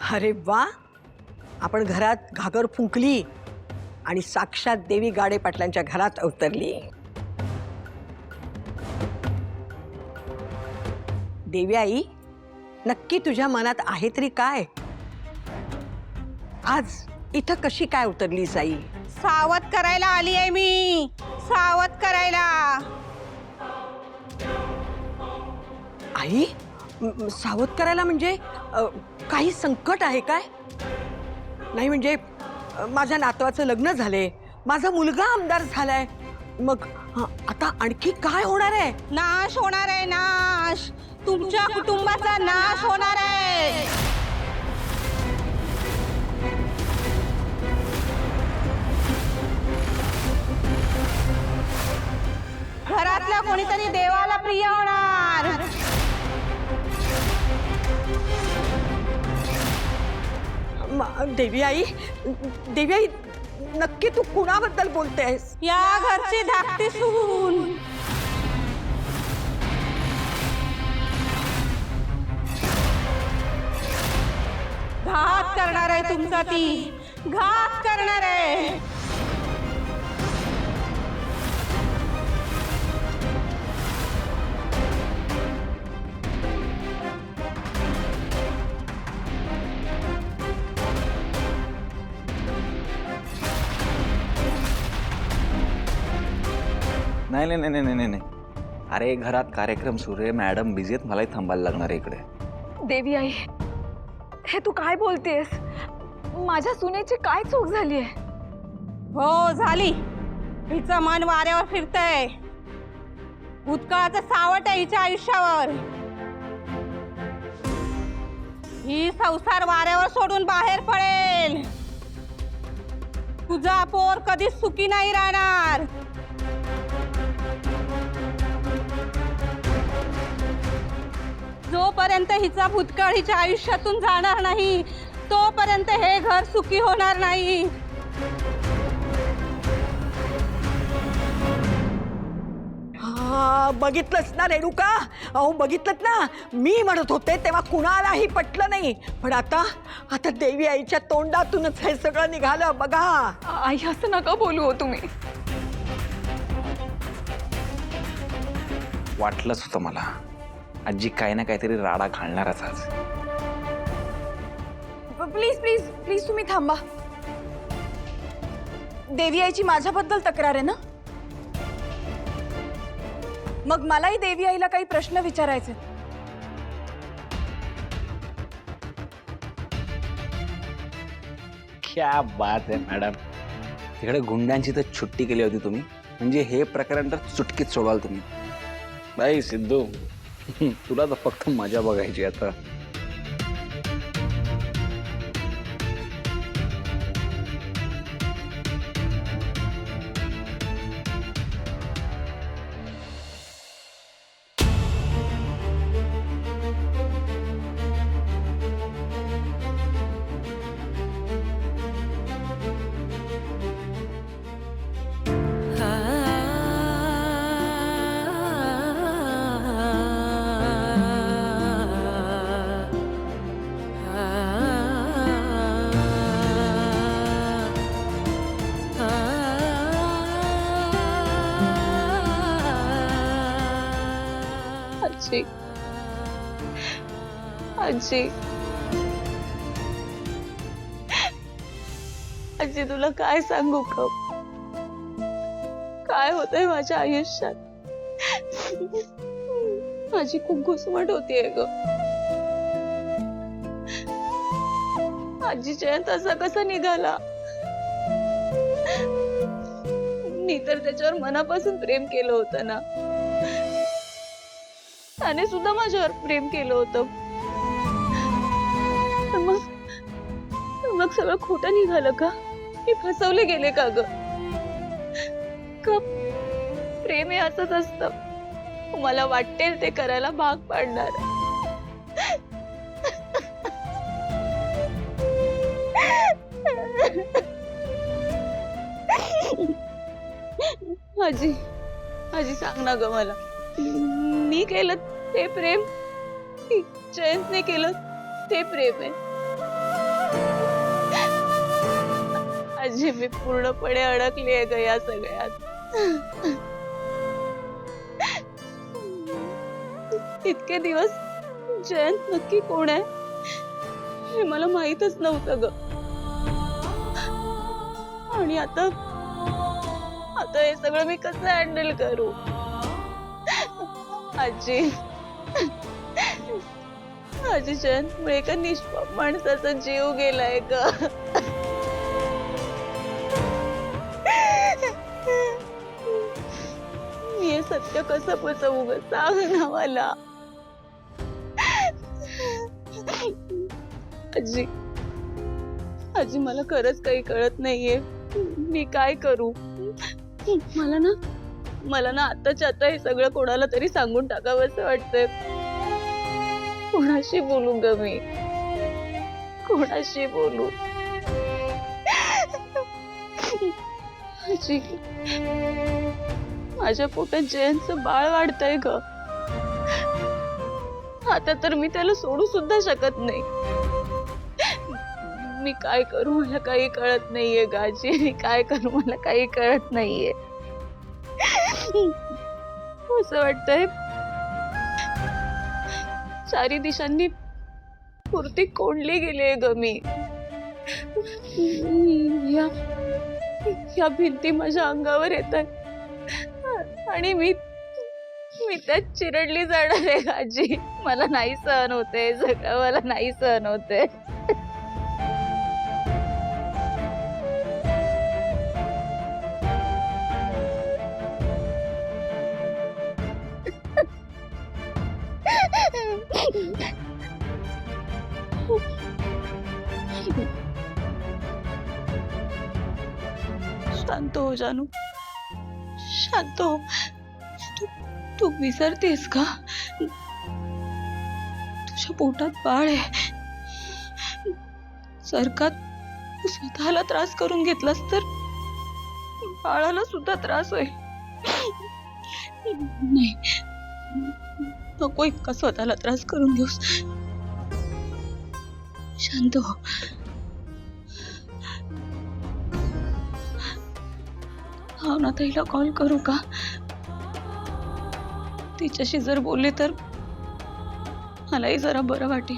अरे वा, आपण घरात घागर फुंकली आणि साक्षात देवी गाडे पाटलांच्या घरात अवतरली। देवी आई, नक्की तुझ्या मनात आहे तरी काय? आज इथं कशी काय उतरलीस आई? सावध करायला आली आहे मी, सावध करायला। आई, सावध करायला म्हणजे काही संकट आहे काय? नाही म्हणजे माझ्या नातवाचं लग्न झाले, माझा मुलगा आमदार झालाय, मग आता आणखी काय होणार आहे? नाश होणार आहे, नाश। तुमच्या कुटुंबाचा नाश होणार आहे। घरातल्या कोणीतरी देवाला प्रिय होणार। देवी आई, देवी आई, नक्की तू कुणाबद्दल बोलतेस? या घरची धाकटी सून। घात करणार आहे तुमचा ती, घात करणार आहे। नाही नाही नाही नाही नाही, अरे घरात कार्यक्रम सुरू आहे, मॅडम बिझी आहेत, मलाही थांबायला लागणार आहे इकडे। देवी आई, हे तू काय बोलतेस? माझ्या सुनेची काय चूक झाली आहे? हो झाली, हिचं मन वाऱ्यावर फिरतंय। भूतकाळाचं सावट आहे हिच्या आयुष्यावर। ही संसार वाऱ्यावर सोडून बाहेर पडेल। तुझा पोर कधीच सुखी नाही राहणार। जोपर्यंत हिचा भूतकाळ हिच्या आयुष्यातून जाणार नाही, तोपर्यंत हे घर सुखी होणार नाही। बघितलंच ना रेणुका, अहो बघितलंच ना, मी म्हणत होते तेव्हा कुणालाही पटलं नाही, पण आता आता देवी आईच्या तोंडातूनच हे सगळं निघालं बघा। आई, असं नका बोलू हो तुम्ही। वाटलंच होतं मला, आजी काही ना काहीतरी राडा घालणारच आज। प्लीज प्लीज प्लीज तुम्ही थांबा। देवी आईची माझ्याबद्दल तक्रार आहे ना? मग मलाही देवी आईला काही प्रश्न विचारायचे। क्या बात आहे मॅडम, तिकडे गुंडांची तर छुट्टी केली होती तुम्ही, म्हणजे हे प्रकरण तर चुटकीत सोडवाल तुम्ही। बाई सिद्धू, तुला तर फक्त मजा बघायची आता। आजी, आजी, आजी, तुला काय सांगू का? काय होतंय माझ्या आयुष्यात? माझी खूप घुसमट होतीये ग। आजी जयंत असा कसा निघाला? मी तर त्याच्यावर मनापासून प्रेम केलं होतं ना, त्याने सुद्धा माझ्यावर प्रेम केलं होतं, पण मग सगळं खोटं निघालं का? मी फसवले गेले का ग? प्रेम हे असंच असतं, मला वाटेल ते करायला भाग पाडणार। आजी, आजी सांग ना ग मला, मी केलं ते प्रेम की जयंतने केलं ते प्रेम आहे? आजी मी पूर्णपणे अडकली आहे ग या सगळ्यात. इतके दिवस जयंत नक्की कोण आहे हे मला माहीतच नव्हतं ग. आणि आता हे सगळं मी कसं हँडल करू? आजी जयंतमुळे एका निष्पाप माणसाचा जीव गेलाय ग. मी हे सत्य कसं पचवू ग? सांग ना मला. आजी मला खरंच काही कळत नाहीये. मी काय करू? मला ना आताच्या आता हे सगळं कोणाला तरी सांगून टाकावं असं वाटतंय. कोणाशी बोलू ग मी? कोणाशी बोलू? आजी माझ्या पोटात जयंतचं बाळ वाढतंय ग. आता तर मी त्याला सोडू सुद्धा शकत नाही. मी काय करू? मला काही कळत नाहीये गाजी. मी काय करू? मला काही कळत नाहीये. असं वाटतंय चारी दिशांनी पुरती कोंडली गेली ग मी. या भिंती माझ्या अंगावर येतात आणि मी त्यात चिरडली जाणार आहे गाजी. मला नाही सहन होते सगळं. मला नाही सहन होते. शांत हो जानू, शांत हो. तू विसरतेस का? तुझ्या पोटात बाळ आहे. जर का तू स्वतःला त्रास करून घेतलास तर बाळाला सुद्धा त्रास होईल. नाही नको इतका स्वतःला त्रास करून घेऊस. शांत हो. भावना ताईला कॉल करू का? तिच्याशी जर बोलले तर मलाही जरा बरं वाटेल.